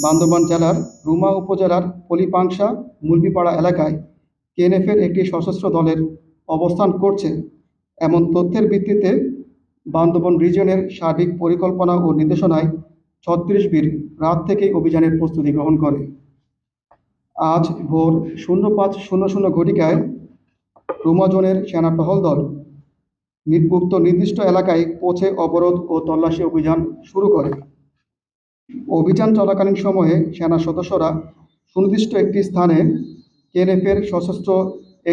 বান্দরবান জেলার রুমা উপজেলার পলিপাংশা মুলবিপাড়া এলাকায় কেএনএফের একটি সশস্ত্র দলের অবস্থান করছে এমন তথ্যের ভিত্তিতে বান্দরবান রিজিয়নের সার্বিক পরিকল্পনা ও নির্দেশনায় ৩৬ বীর রাত থেকেই অভিযানের প্রস্তুতি গ্রহণ করে। আজ ভোর 05:00 ঘটিকায় রুমা জোনের সেনা টহল দল নির্দিষ্ট এলাকায় পৌঁছে অবরোধ ও তল্লাশি অভিযান শুরু করে। অভিযান চলাকালীন সময়ে সেনা সদস্যরা সুনির্দিষ্ট একটি স্থানে কেএনএফের সশস্ত্র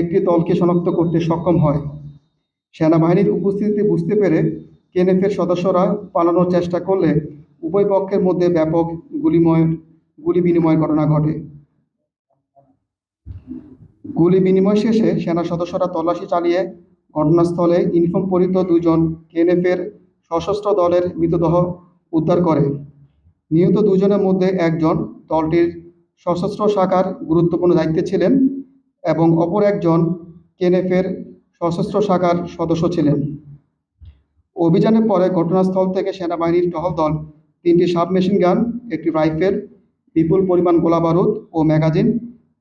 একটি দলকে শনাক্ত করতে সক্ষম হয়। সেনাবাহিনীর উপস্থিতি বুঝতে পেরে কেএনএফের সদস্যরা পালানোর চেষ্টা করলে উভয় পক্ষের মধ্যে ব্যাপক গুলি বিনিময়ের ঘটনা ঘটে। গুলি বিনিময় শেষে সেনা সদস্যরা তল্লাশি চালিয়ে ঘটনাস্থলে ইউনিফর্ম পরিহিত 2 জন কেএনএফের সশস্ত্র দলের মৃতদেহ উদ্ধার করে। নিহত 2 জনের মধ্যে একজন দলটির সশস্ত্র শাখার গুরুত্বপূর্ণ দায়িত্বে ছিলেন এবং অপর একজন কেএনএফের সশস্ত্র শাখার সদস্য ছিলেন। অভিযানের পরে ঘটনাস্থল থেকে সেনাবাহিনীর টহল দল 3টি সাবমেশিন গান, একটি রাইফেল, বিপুল পরিমাণ গোলাবারুদ ও ম্যাগাজিন,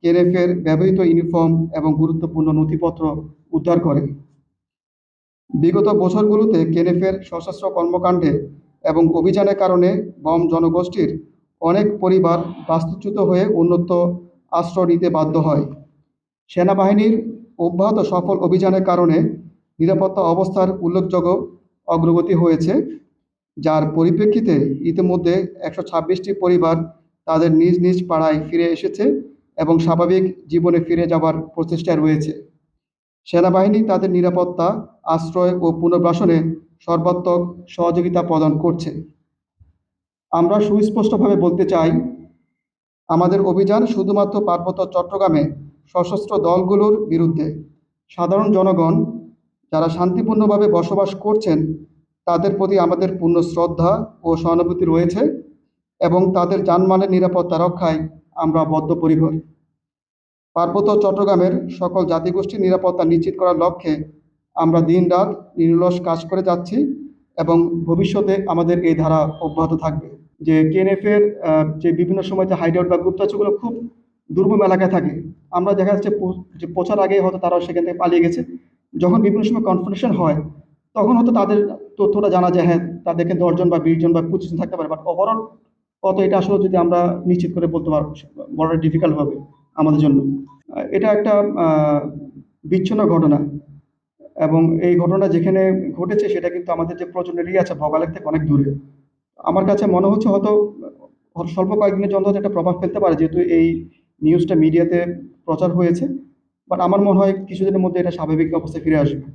কেএনএফের ব্যবহৃত ইউনিফর্ম এবং গুরুত্বপূর্ণ নথিপত্র উদ্ধার করে। বিগত বছরগুলোতে কেএনএফের সশস্ত্র কর্মকাণ্ডে এবং অভিযানের কারণে বম জনগোষ্ঠীর অনেক পরিবার বাস্তুচ্যুত হয়ে উন্নত আশ্রয় নিতে বাধ্য হয়। সেনাবাহিনীর অব্যাহত সফল অভিযানের কারণে নিরাপত্তা অবস্থার উল্লেখযোগ্য অগ্রগতি হয়েছে, যার পরিপ্রেক্ষিতে ইতিমধ্যে 126টি পরিবার তাদের নিজ নিজ পাড়ায় ফিরে এসেছে এবং স্বাভাবিক জীবনে ফিরে যাওয়ার প্রচেষ্টায় রয়েছে। সেনাবাহিনী তাদের নিরাপত্তা, আশ্রয় ও পুনর্বাসনে সর্বাত্মক সহযোগিতা প্রদান করছে। আমরা সুস্পষ্টভাবে বলতে চাই, আমাদের অভিযান শুধুমাত্র পার্বত্য চট্টগ্রামে সশস্ত্র দলগুলোর বিরুদ্ধে। সাধারণ জনগণ যারা শান্তিপূর্ণভাবে বসবাস করছেন তাদের প্রতি আমাদের পূর্ণ শ্রদ্ধা ও সহানুভূতি রয়েছে এবং তাদের জানমালের নিরাপত্তা রক্ষায় আমরা বদ্ধপরিকর। পার্বত্য চট্টগ্রামের সকল জাতিগোষ্ঠীর নিরাপত্তা নিশ্চিত করার লক্ষ্যে আমরা দিনরাত নিরলস কাজ করে যাচ্ছি এবং ভবিষ্যতে আমাদের এই ধারা অব্যাহত থাকবে। যে কেএনএফের যে বিভিন্ন সময় যে হাইডআউট বা গুপ্তচরগুলো খুব দুর্গম এলাকায় থাকে, আমরা দেখা যাচ্ছে যে পৌঁছার আগে হয়তো তারা সেখান থেকে পালিয়ে গেছে। যখন বিভিন্ন সময় কনফারেন্সেশন হয় তখন হয়তো তাদের তথ্যটা জানা যায়, হ্যাঁ তাদেরকে 10 জন বা 20 জন বা 25 জন থাকতে পারে, বাট ওভারঅল কত এটা আসলে যদি আমরা নিশ্চিত করে বলতে পারবো বড় ডিফিকাল্ট হবে আমাদের জন্য। এটা একটা বিচ্ছিন্ন ঘটনা এবং এই ঘটনা যেখানে ঘটেছে সেটা কিন্তু আমাদের যে প্রয়োজন এরিয়া আছে ভোগালের থেকে অনেক দূরে। আমার কাছে মনে হচ্ছে হয়তো স্বল্প কয়েকদিনের জন্য একটা প্রভাব ফেলতে পারে, যেহেতু এই নিউজটা মিডিয়াতে প্রচার হয়েছে, বাট আমার মনে হয় কিছুদিনের মধ্যে এটা স্বাভাবিক অবস্থায় ফিরে আসবে।